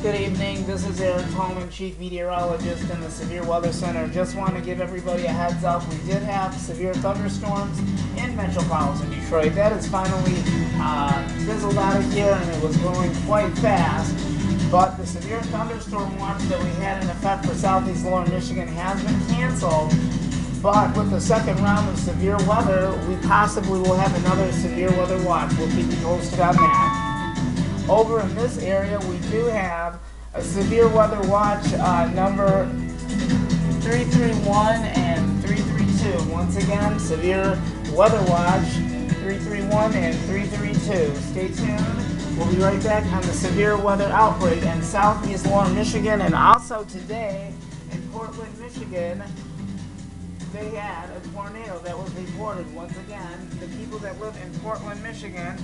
Good evening, this is Eric Tolman, Chief Meteorologist in the Severe Weather Center. Just want to give everybody a heads up. We did have severe thunderstorms in metropolitan Detroit. That is finally fizzled out of here, and it was going quite fast. But the severe thunderstorm watch that we had in effect for southeast lower Michigan has been canceled. But with the second round of severe weather, we possibly will have another severe weather watch. We'll keep you posted on that. Over in this area, we do have a severe weather watch number 331 and 332. Once again, severe weather watch 331 and 332. Stay tuned. We'll be right back on the severe weather outbreak in southeast lower Michigan, and also today in Portland, Michigan. They had a tornado that was reported. Once again, the people that live in Portland, Michigan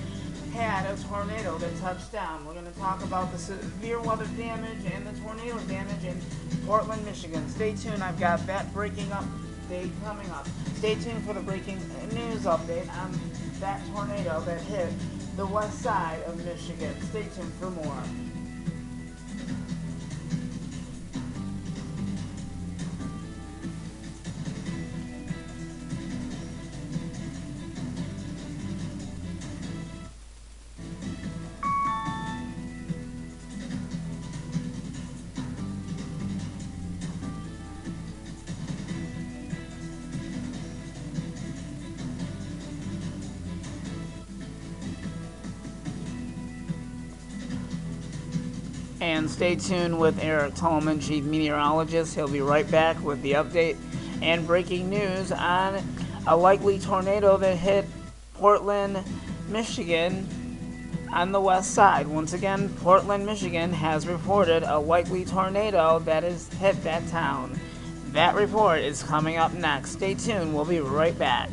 had a tornado that touched down. We're going to talk about the severe weather damage and the tornado damage in Portland, Michigan. Stay tuned. I've got that breaking update coming up. Stay tuned for the breaking news update on that tornado that hit the west side of Michigan. Stay tuned for more. And stay tuned with Eric Tolman, Chief Meteorologist. He'll be right back with the update and breaking news on a likely tornado that hit Portland, Michigan on the west side. Once again, Portland, Michigan has reported a likely tornado that has hit that town. That report is coming up next. Stay tuned. We'll be right back.